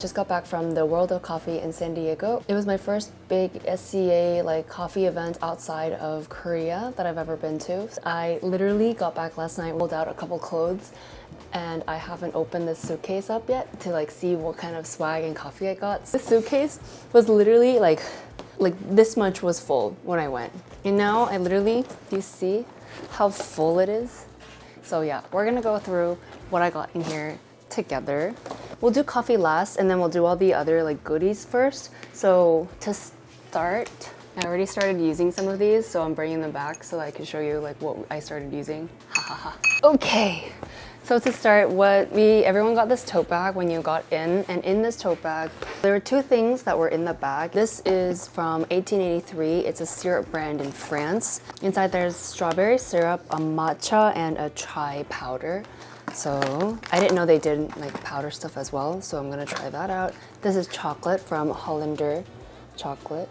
Just got back from the World of Coffee in San Diego. It was my first big SCA coffee event outside of Korea that I've ever been to. I literally got back last night, rolled out a couple clothes, and I haven't opened this suitcase up yet to see what kind of swag and coffee I got. This suitcase was literally like this much was full when I went. And now I literally, do you see how full it is? So yeah, we're gonna go through what I got in here together. We'll do coffee last and then we'll do all the other goodies first. So to start, I already started using some of these, so I'm bringing them back so I can show you what I started using. Ha ha ha. Okay. So to start, everyone got this tote bag when you got in, and in this tote bag, there were two things that were in the bag. This is from 1883. It's a syrup brand in France. Inside there's strawberry syrup, a matcha, and a chai powder. So I didn't know they did powder stuff as well, so I'm gonna try that out. This is chocolate from Hollander Chocolate.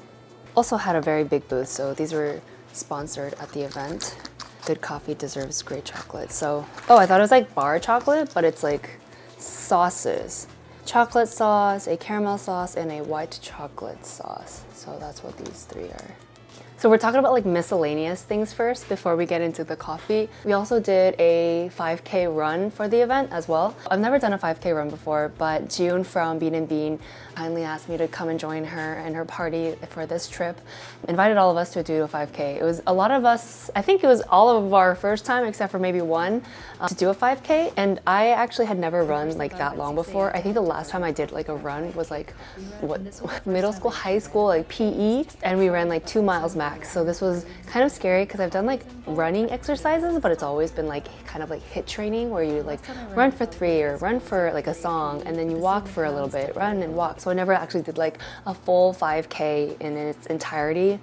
Also had a very big booth, so these were sponsored at the event. Good coffee deserves great chocolate. So, I thought it was bar chocolate, but it's sauces. Chocolate sauce, a caramel sauce, and a white chocolate sauce. So that's what these three are. So we're talking about miscellaneous things first before we get into the coffee. We also did a 5K run for the event as well. I've never done a 5K run before, but Jiyoon from Bean and Bean kindly asked me to come and join her and her party for this trip. Invited all of us to do a 5K. It was a lot of us, I think it was all of our first time except for maybe one to do a 5K. And I actually had never run that long before. I think the last time I did a run was middle school, high school, PE, and we ran 2 miles max. So this was kind of scary because I've done running exercises, but it's always been kind of HIIT training where you run for 3 or run for a song and then you walk for a little bit, run and walk. So I never actually did a full 5K in its entirety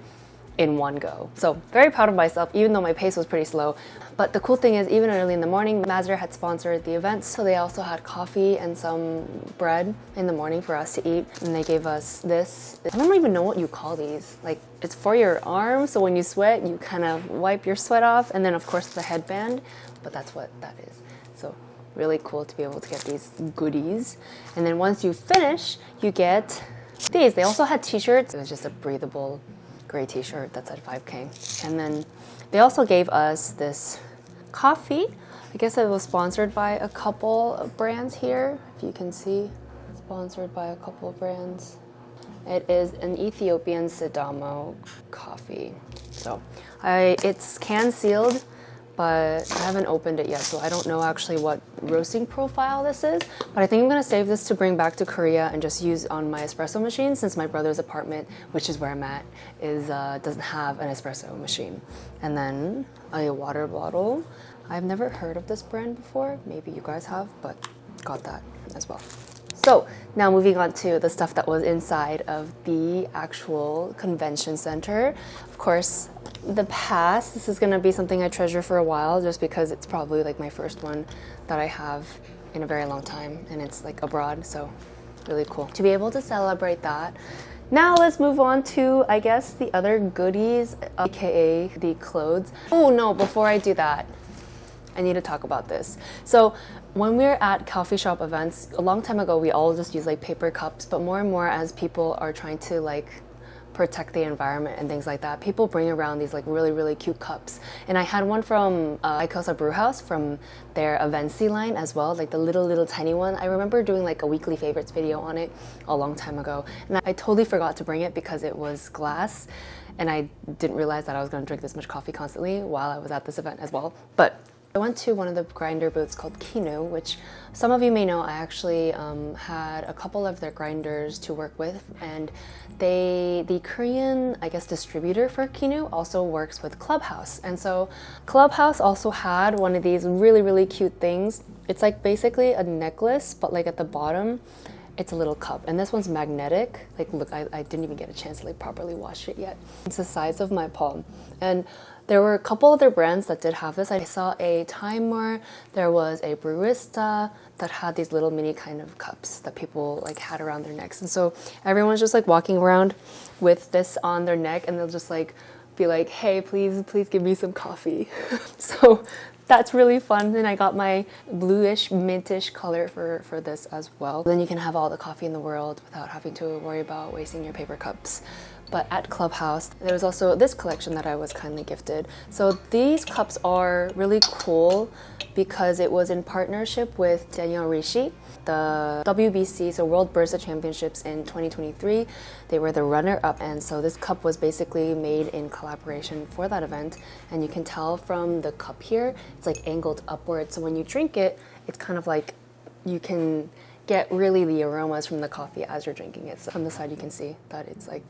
in one go. So very proud of myself, even though my pace was pretty slow. But the cool thing is, even early in the morning, Mazzer had sponsored the event, so they also had coffee and some bread in the morning for us to eat. And they gave us this. I don't even know what you call these. It's for your arms, so when you sweat, you kind of wipe your sweat off. And then of course the headband, but that's what that is. So really cool to be able to get these goodies. And then once you finish, you get these. They also had t-shirts. It was just a breathable gray t-shirt that said 5K. And then they also gave us this coffee. I guess it was sponsored by a couple of brands here. If you can see, sponsored by a couple of brands. It is an Ethiopian Sidamo coffee. So it's can sealed, but I haven't opened it yet, so I don't know actually what roasting profile this is. But I think I'm gonna save this to bring back to Korea and just use on my espresso machine, since my brother's apartment, which is where I'm at, doesn't have an espresso machine. And then a water bottle. I've never heard of this brand before. Maybe you guys have, but got that as well. So now moving on to the stuff that was inside of the actual convention center. Of course, the pass, this is gonna be something I treasure for a while just because it's probably my first one that I have in a very long time, and it's abroad, so really cool to be able to celebrate that. Now let's move on to, I guess, the other goodies, aka the clothes. Oh no, before I do that, I need to talk about this. So when we're at coffee shop events, a long time ago, we all just use paper cups, but more and more as people are trying to protect the environment and things like that, people bring around these really, really cute cups. And I had one from Ikosa Brewhouse from their Avensi line as well, the little tiny one. I remember doing a weekly favorites video on it a long time ago. And I totally forgot to bring it because it was glass. And I didn't realize that I was gonna drink this much coffee constantly while I was at this event as well. But I went to one of the grinder booths called Kinu, which some of you may know. I actually had a couple of their grinders to work with, and the Korean, I guess, distributor for Kinu also works with Clubhouse. And so Clubhouse also had one of these really, really cute things. It's basically a necklace, but at the bottom, it's a little cup. And this one's magnetic. Look, I didn't even get a chance to properly wash it yet. It's the size of my palm. And there were a couple other brands that did have this. I saw a timer, there was a barista that had these little mini kind of cups that people had around their necks. And so everyone's just walking around with this on their neck, and they'll just be hey, please give me some coffee. So That's really fun. And I got my bluish, mintish color for this as well. Then you can have all the coffee in the world without having to worry about wasting your paper cups. But at Clubhouse, there was also this collection that I was kindly gifted. So these cups are really cool because it was in partnership with Daniele Ricci, the WBC, so World Barista Championships in 2023. They were the runner-up, and so this cup was basically made in collaboration for that event. And you can tell from the cup here, it's like angled upwards. So when you drink it, it's kind of like you can get really the aromas from the coffee as you're drinking it. So from the side, you can see that it's like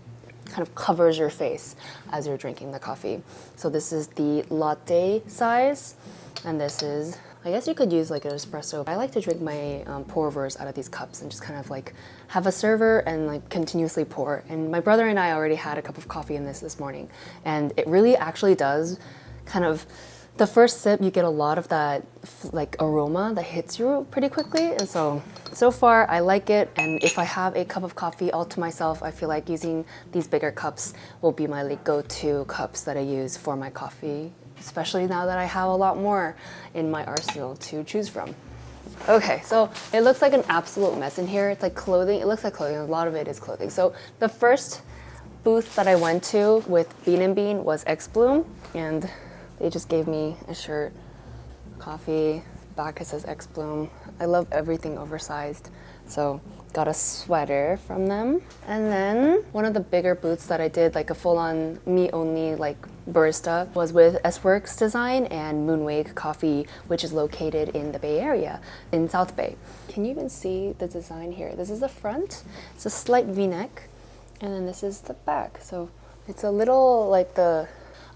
kind of covers your face as you're drinking the coffee. So this is the latte size, and this is, I guess you could use like an espresso. I like to drink my pour-overs out of these cups and just kind of like have a server and like continuously pour. And my brother and I already had a cup of coffee in this morning, and it really actually does kind of, the first sip you get a lot of that like aroma that hits you pretty quickly. And so far I like it, and if I have a cup of coffee all to myself, I feel like using these bigger cups will be my like go-to cups that I use for my coffee, especially now that I have a lot more in my arsenal to choose from. Okay, so it looks like an absolute mess in here. It's like clothing, it looks like clothing, a lot of it is clothing. So the first booth that I went to with Bean & Bean was Xbloom, and they just gave me a shirt, coffee, back it says Xbloom. I love everything oversized, so got a sweater from them. And then one of the bigger booths that I did, like a full-on me-only like barista, was with Sworks Design and Moonwake Coffee, which is located in the Bay Area, in South Bay. Can you even see the design here? This is the front, it's a slight V-neck, and then this is the back. So it's a little like the,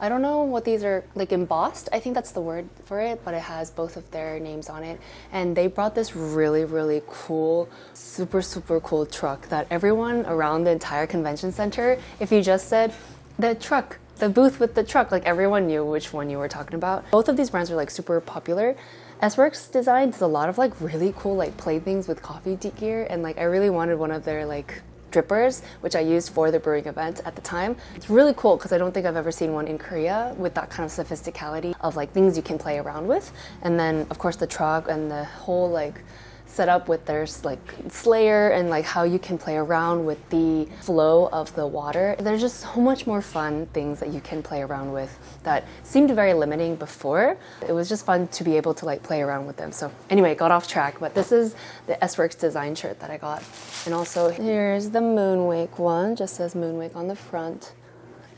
I don't know what these are, like embossed, I think that's the word for it, but it has both of their names on it. And they brought this really, really cool, super, super cool truck that everyone around the entire convention center, if you just said, the truck, the booth with the truck, like everyone knew which one you were talking about. Both of these brands are like super popular. Sworks Design does a lot of like really cool like playthings with coffee gear, and like I really wanted one of their like drippers, which I used for the brewing event at the time. It's really cool because I don't think I've ever seen one in Korea with that kind of sophisticality of like things you can play around with. And then of course the truck and the whole like setup with their like slayer and like how you can play around with the flow of the water. There's just so much more fun things that you can play around with that seemed very limiting before. It was just fun to be able to like play around with them. So anyway, got off track, but this is the Sworks Design shirt that I got. And also here's the Moonwake one, just says Moonwake on the front,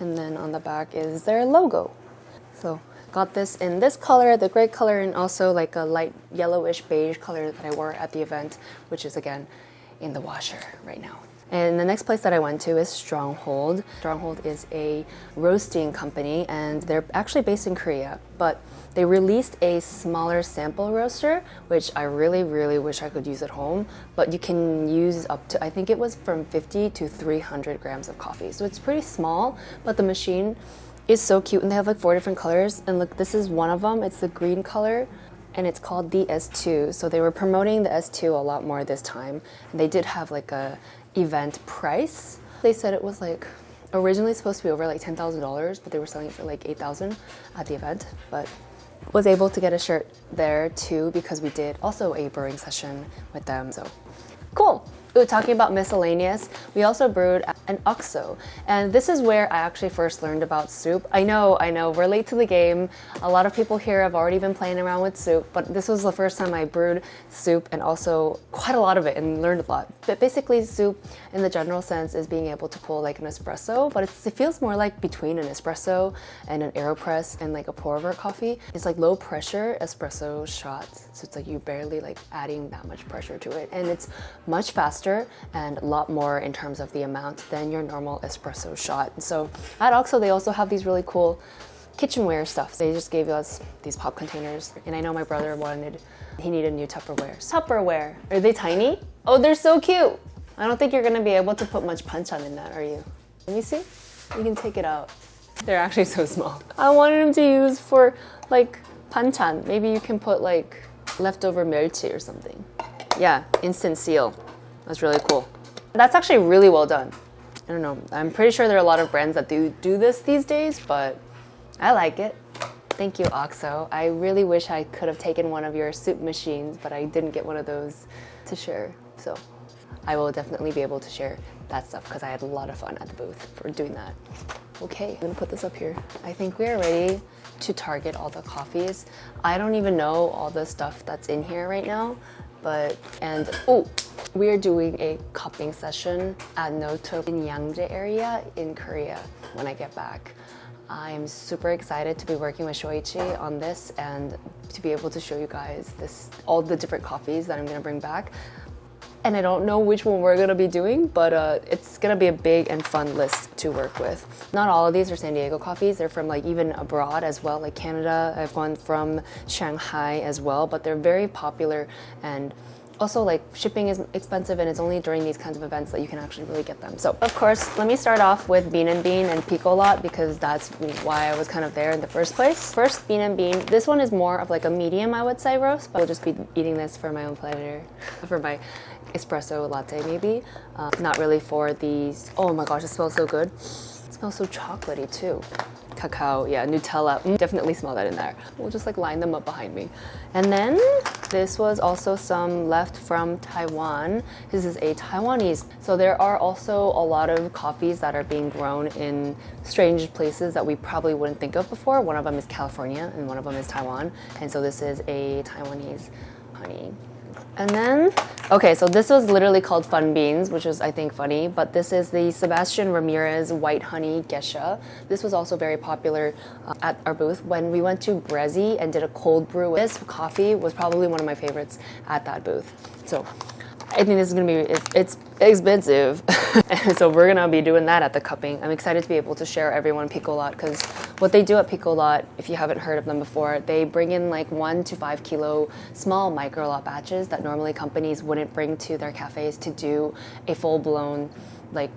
and then on the back is their logo. So got this in this color, the gray color, and also like a light yellowish beige color that I wore at the event, which is again in the washer right now. And the next place that I went to is Stronghold. Stronghold is a roasting company, and they're actually based in Korea, but they released a smaller sample roaster, which I really, really wish I could use at home, but you can use up to, I think it was from 50 to 300 grams of coffee. So it's pretty small, but the machine is so cute, and they have like 4 different colors. And look, this is one of them. It's the green color, and it's called the S2. So they were promoting the S2 a lot more this time. And they did have like a event price. They said it was like originally supposed to be over like $10,000, but they were selling it for like $8,000 at the event. But was able to get a shirt there too because we did also a brewing session with them. So cool. Ooh, talking about miscellaneous, we also brewed an OXO, and this is where I actually first learned about soup. I know, we're late to the game. A lot of people here have already been playing around with soup, but this was the first time I brewed soup, and also quite a lot of it, and learned a lot. But basically soup in the general sense is being able to pull like an espresso, but it feels more like between an espresso and an AeroPress and like a pour-over coffee. It's like low pressure espresso shots, so it's like you barely like adding that much pressure to it, and it's much faster and a lot more in terms of the amount than your normal espresso shot. So at OXO, they also have these really cool kitchenware stuff. They just gave us these pop containers, and I know my brother he needed new Tupperware. Tupperware, are they tiny? Oh, they're so cute. I don't think you're gonna be able to put much punch on in that, are you? Let me see, you can take it out. They're actually so small. I wanted them to use for like panchan. Maybe you can put like leftover 멸치 or something. Yeah, instant seal. That's really cool. That's actually really well done. I don't know, I'm pretty sure there are a lot of brands that do this these days, but I like it. Thank you, Oxo. I really wish I could have taken one of your soup machines, but I didn't get one of those to share. So I will definitely be able to share that stuff because I had a lot of fun at the booth for doing that. Okay, I'm gonna put this up here. I think we are ready to target all the coffees. I don't even know all the stuff that's in here right now, we are doing a cupping session at Noto in Hydrangea area in Korea when I get back. I'm super excited to be working with Shoichi on this and to be able to show you guys all the different coffees that I'm gonna bring back. And I don't know which one we're gonna be doing, but it's gonna be a big and fun list to work with. Not all of these are San Diego coffees. They're from like even abroad as well, like Canada. I've gone from Shanghai as well, but they're very popular, and also like shipping is expensive, and it's only during these kinds of events that you can actually really get them. So of course, let me start off with Bean and Bean and Picolot because that's why I was kind of there in the first place. First, Bean and Bean. This one is more of like a medium, I would say, roast, but I'll just be eating this for my own pleasure, for my espresso latte maybe. Not really for these. Oh my gosh, it smells so good. It smells so chocolatey too. Cacao, yeah, Nutella, definitely smell that in there. We'll just like line them up behind me. And then this was also some left from Taiwan. This is a Taiwanese. So there are also a lot of coffees that are being grown in strange places that we probably wouldn't think of before. One of them is California and one of them is Taiwan. And so this is a Taiwanese honey. And then, okay, so this was literally called Fun Beans, which was, I think, funny, but this is the Sebastian Ramirez White Honey Geisha. This was also very popular at our booth. When we went to Brezzy and did a cold brew, this coffee was probably one of my favorites at that booth. So I think this is gonna be, it's expensive. So we're gonna be doing that at the cupping. I'm excited to be able to share everyone Picolot because what they do at Picolot, if you haven't heard of them before, they bring in like 1 to 5 kilo small micro lot batches that normally companies wouldn't bring to their cafes to do a full-blown like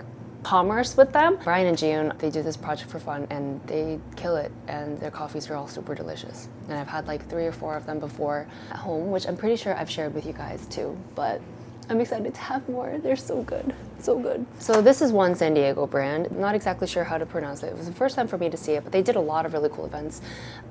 commerce with them. Brian and Jiyoon, they do this project for fun and they kill it, and their coffees are all super delicious. And I've had like 3 or 4 of them before at home, which I'm pretty sure I've shared with you guys too, but I'm excited to have more. They're so good, so good. So this is one San Diego brand. Not exactly sure how to pronounce it. It was the first time for me to see it, but they did a lot of really cool events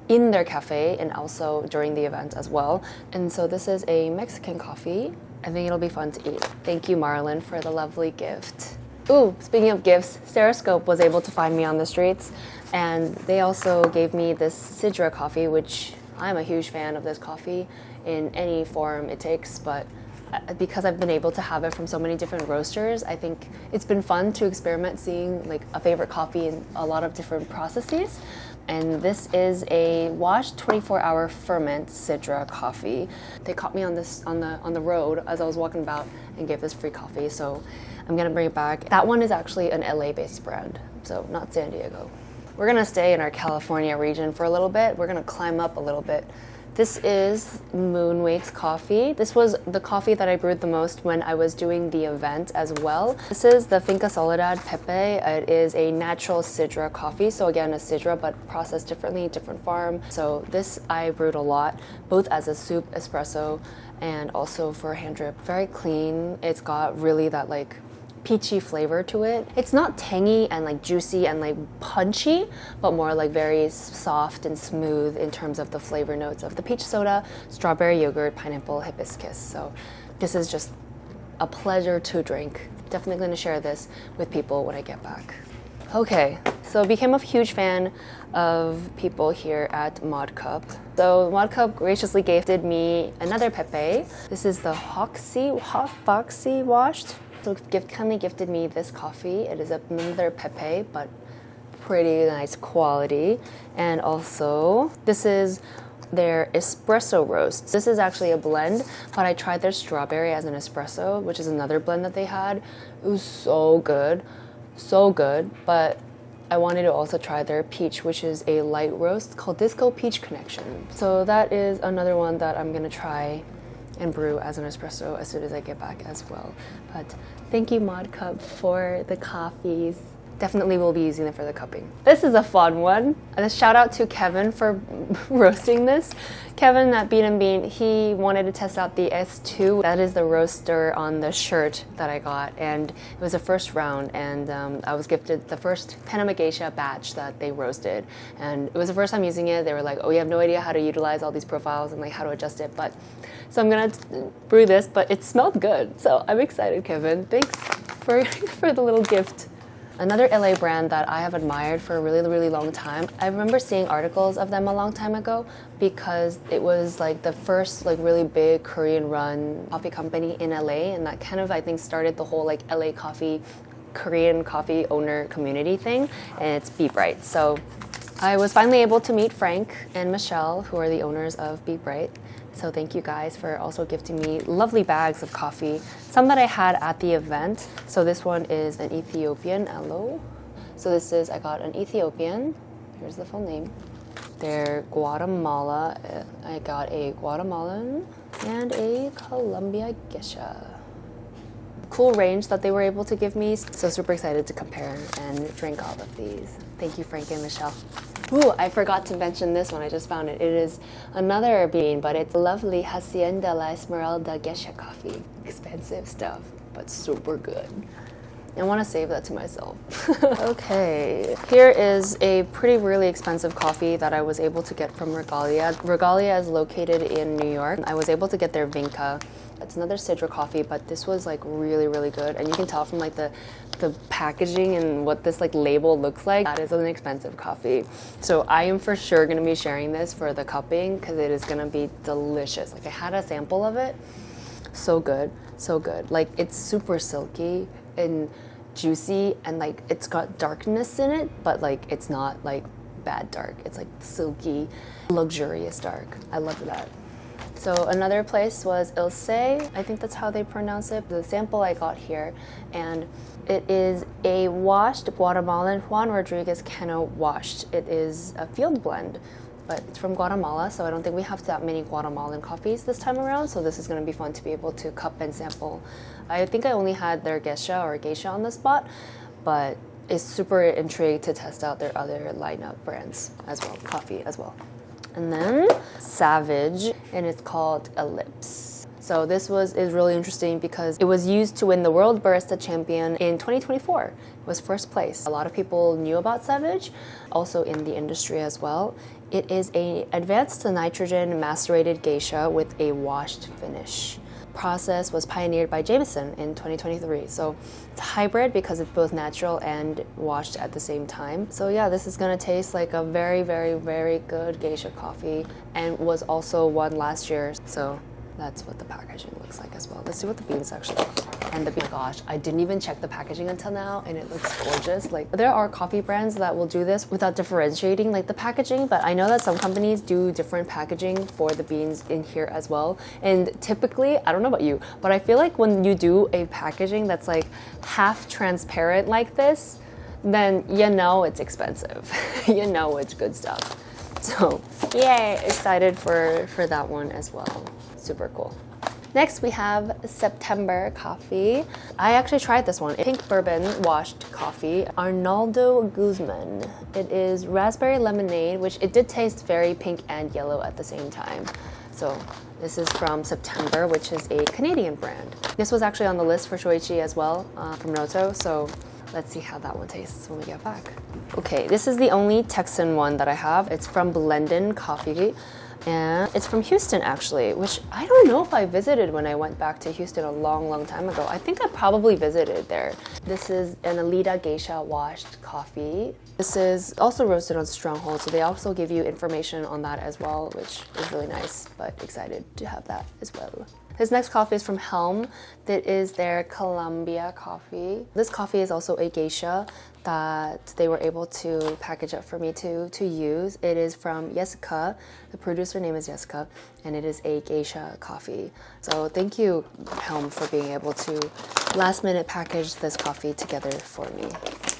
in their cafe and also during the event as well. And so this is a Mexican coffee. I think it'll be fun to eat. Thank you, Marlon, for the lovely gift. Ooh, speaking of gifts, Stereoscope was able to find me on the streets, and they also gave me this Sidra coffee, which I'm a huge fan of this coffee in any form it takes, but because I've been able to have it from so many different roasters, I think it's been fun to experiment seeing like a favorite coffee in a lot of different processes. And this is a washed 24-hour ferment Sidra coffee. They caught me on this on the road as I was walking about and gave this free coffee, so I'm gonna bring it back. That one is actually an LA-based brand, so not San Diego. We're gonna stay in our California region for a little bit. We're gonna climb up a little bit. This is Moonwake's coffee. This was the coffee that I brewed the most when I was doing the event as well. This is the Finca Soledad Pepe. It is a natural Sidra coffee. So again, a Sidra, but processed differently, different farm. So this I brewed a lot, both as a soup espresso and also for hand drip. Very clean. It's got really that like peachy flavor to it. It's not tangy and like juicy and like punchy, but more like very soft and smooth in terms of the flavor notes of the peach soda, strawberry yogurt, pineapple, hibiscus. So this is just a pleasure to drink. Definitely going to share this with people when I get back. Okay, so I became a huge fan of people here at Modcup. So Modcup graciously gifted me another Pepe. This is the Hoxie washed. So kindly gifted me this coffee. It is another Pepe, but pretty nice quality. And also, this is their espresso roast. This is actually a blend, but I tried their strawberry as an espresso, which is another blend that they had. It was so good, but I wanted to also try their peach, which is a light roast called Disco Peach Connection. So that is another one that I'm gonna try and brew as an espresso as soon as I get back as well. But thank you, Modcup, for the coffees. definitely will be using it for the cupping. This is a fun one. And a shout out to Kevin for roasting this. Kevin at Bean & Bean, he wanted to test out the S2. That is the roaster on the shirt that I got. And it was the first round. And I was gifted the first Panama Geisha batch that they roasted. And it was the first time using it. They were like, oh, you have no idea how to utilize all these profiles and like how to adjust it. But so I'm gonna brew this, but it smelled good. So I'm excited, Kevin. Thanks for the little gift. Another LA brand that I have admired for a really, really long time. I remember seeing articles of them a long time ago because it was like the first like really big Korean run coffee company in LA, and that kind of I think started the whole like LA coffee, Korean coffee owner community thing, and it's Be Bright. So I was finally able to meet Frank and Michelle, who are the owners of Be Bright. So thank you guys for also gifting me lovely bags of coffee. Some that I had at the event. So this one is an Ethiopian aloe. So this is, I got an Ethiopian. Here's the full name. They're Guatemala. I got a Guatemalan and a Colombia Geisha. Cool range that they were able to give me. So super excited to compare and drink all of these. Thank you, Frank and Michelle. Ooh, I forgot to mention this one. I just found it. It is another bean, but it's lovely Hacienda La Esmeralda Geisha coffee. Expensive stuff, but super good. I want to save that to myself. Okay, here is a pretty really expensive coffee that I was able to get from Regalia. Regalia is located in New York. I was able to get their Vinca. It's another Sidra coffee, but this was like really, really good. And you can tell from like the packaging and what this like label looks like. That is an expensive coffee. So I am for sure gonna be sharing this for the cupping because it is gonna be delicious. Like I had a sample of it. So good, so good. Like it's super silky and juicy and like it's got darkness in it, but like it's not like bad dark. It's like silky, luxurious dark. I love that. So another place was Ilse, I think that's how they pronounce it. The sample I got here, and it is a washed Guatemalan Juan Rodriguez Cano washed. It is a field blend, but it's from Guatemala, so I don't think we have that many Guatemalan coffees this time around, so this is going to be fun to be able to cup and sample. I think I only had their geisha on the spot, but it's super intrigued to test out their other lineup brands as well, coffee as well. And then Savage, and it's called Ellipse. So this is really interesting because it was used to win the World Barista Champion in 2024. It was first place. A lot of people knew about Savage, also in the industry as well. It is an advanced nitrogen macerated geisha with a washed finish. Process was pioneered by Jameson in 2023. So it's hybrid because it's both natural and washed at the same time. So yeah, this is gonna taste like a very, very, very good geisha coffee and was also won last year. So that's what the packaging looks like as well. Let's see what the beans actually look like. And oh my gosh, I didn't even check the packaging until now and it looks gorgeous. Like there are coffee brands that will do this without differentiating like the packaging, but I know that some companies do different packaging for the beans in here as well. And typically, I don't know about you, but I feel like when you do a packaging that's like half transparent like this, then you know it's expensive. You know it's good stuff. So yay, excited for that one as well. Super cool. Next we have September coffee. I actually tried this one. Pink bourbon washed coffee. Arnaldo Guzman. It is raspberry lemonade, which it did taste very pink and yellow at the same time. So this is from September, which is a Canadian brand. This was actually on the list for Shoichi as well from Noto. So let's see how that one tastes when we get back. Okay, this is the only Texan one that I have. It's from Blendin Coffee. And it's from Houston actually, which I don't know if I visited when I went back to Houston a long, long time ago. I think I probably visited there. This is an Alida Geisha washed coffee. This is also roasted on Stronghold, so they also give you information on that as well, which is really nice, but excited to have that as well. This next coffee is from Helm. That is their Colombia coffee. This coffee is also a geisha that they were able to package up for me to use. It is from Jessica. The producer name is Jessica, and it is a geisha coffee. So thank you, Helm, for being able to last minute package this coffee together for me.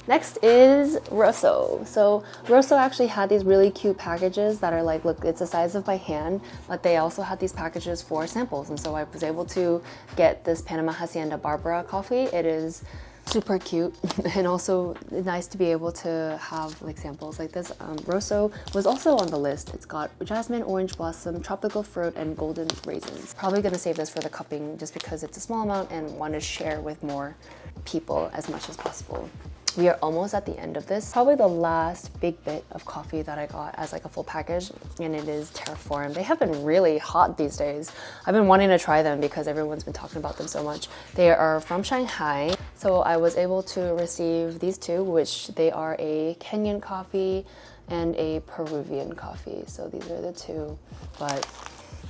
Next is Rosso. So Rosso actually had these really cute packages that are like, look, it's the size of my hand, but they also had these packages for samples. And so I was able to get this Panama Hacienda Barbara coffee. It is super cute and also nice to be able to have like samples like this. Rosso was also on the list. It's got jasmine, orange blossom, tropical fruit, and golden raisins. Probably gonna save this for the cupping just because it's a small amount and want to share with more people as much as possible. We are almost at the end of this. Probably the last big bit of coffee that I got as like a full package, and it is Terraform. They have been really hot these days. I've been wanting to try them because everyone's been talking about them so much. They are from Shanghai, so I was able to receive these two, which they are a Kenyan coffee and a Peruvian coffee. So these are the two, but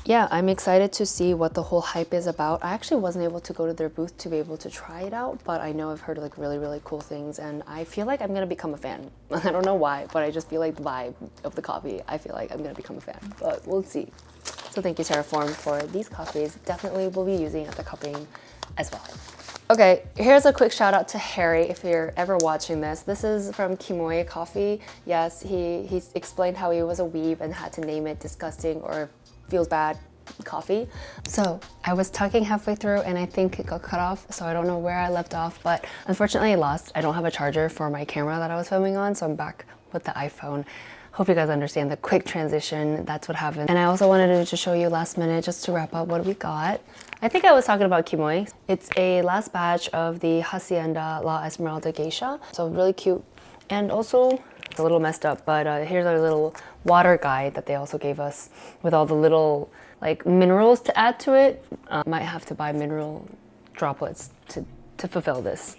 yeah, I'm excited to see what the whole hype is about. I actually wasn't able to go to their booth to be able to try it out, but I know I've heard like really, really cool things, and I feel like I'm gonna become a fan. I don't know why, but I just feel like the vibe of the coffee, I feel like I'm gonna become a fan, but we'll see. So thank you, Terraform, for these coffees. Definitely will be using at the cupping as well. Okay, here's a quick shout out to Harry if you're ever watching this. This is from Kimoi Coffee. Yes, he explained how he was a weeb and had to name it disgusting or feels bad coffee. So I was talking halfway through and I think it got cut off, so I don't know where I left off, but unfortunately I lost. I don't have a charger for my camera that I was filming on, so I'm back with the iPhone. Hope you guys understand the quick transition. That's what happened. And I also wanted to show you last minute just to wrap up what we got. I think I was talking about Kimoi. It's a last batch of the Hacienda La Esmeralda Geisha. So really cute. And also it's a little messed up, but here's our little water guide that they also gave us with all the little like minerals to add to it. Might have to buy mineral droplets to fulfill this.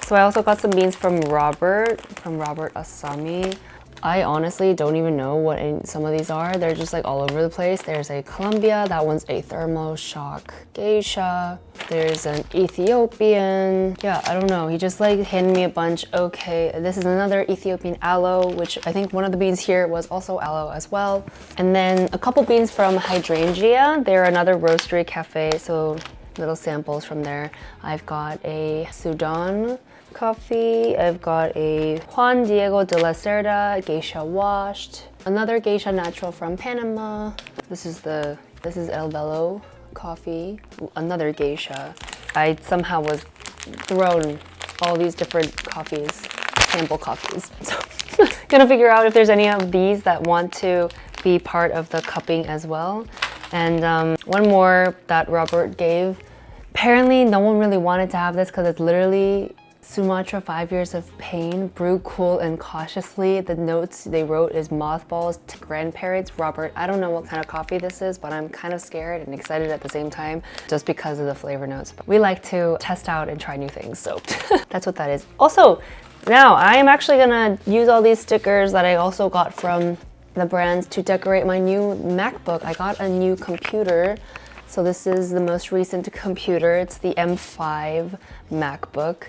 So I also got some beans from Robert Asami. I honestly don't even know what some of these are. They're just like all over the place. There's a Colombia, that one's a thermo shock geisha. There's an Ethiopian. Yeah, I don't know. He just like handed me a bunch. Okay, this is another Ethiopian aloe, which I think one of the beans here was also aloe as well. And then a couple beans from Hydrangea. They're another roastery cafe, so little samples from there. I've got a Sudan coffee. I've got a Juan Diego de la Cerda geisha washed. Another geisha natural from Panama. This is El Velo coffee. Another geisha. I somehow was thrown all these different coffees, sample coffees. So gonna figure out if there's any of these that want to be part of the cupping as well. And one more that Robert gave. Apparently no one really wanted to have this because it's literally Sumatra 5 years of pain, brewed cool and cautiously. The notes they wrote is mothballs to grandparents. Robert, I don't know what kind of coffee this is, but I'm kind of scared and excited at the same time just because of the flavor notes. But we like to test out and try new things, so that's what that is. Also, now I am actually gonna use all these stickers that I also got from the brands to decorate my new MacBook. I got a new computer. So this is the most recent computer. It's the M5 MacBook.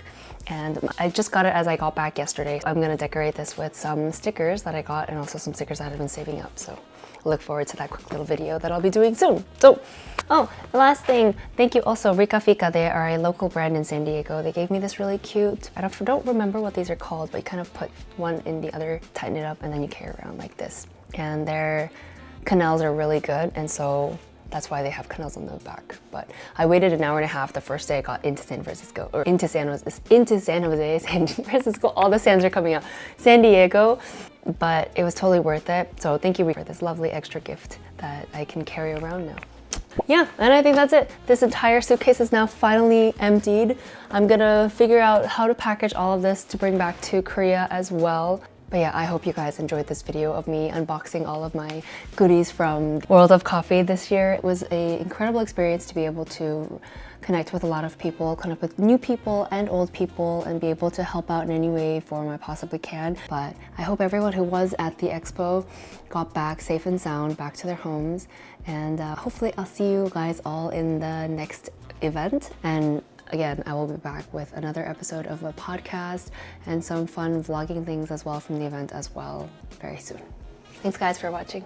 And I just got it as I got back yesterday. I'm gonna decorate this with some stickers that I got and also some stickers that I've been saving up. So look forward to that quick little video that I'll be doing soon. So, oh, the last thing, thank you also Rikka Fika. They are a local brand in San Diego. They gave me this really cute, I don't remember what these are called, but you kind of put one in the other, tighten it up, and then you carry around like this. And their canals are really good, and so that's why they have canals on the back. But I waited an hour and a half the first day I got into San Francisco, or into San Jose, San Francisco, all the Sands are coming out, San Diego, but it was totally worth it. So thank you for this lovely extra gift that I can carry around now. Yeah, and I think that's it. This entire suitcase is now finally emptied. I'm gonna figure out how to package all of this to bring back to Korea as well. But yeah, I hope you guys enjoyed this video of me unboxing all of my goodies from World of Coffee this year. It was an incredible experience to be able to connect with a lot of people, connect with new people and old people, and be able to help out in any way form I possibly can. But I hope everyone who was at the expo got back safe and sound, back to their homes. And hopefully I'll see you guys all in the next event. And again, I will be back with another episode of a podcast and some fun vlogging things as well from the event as well very soon. Thanks guys for watching.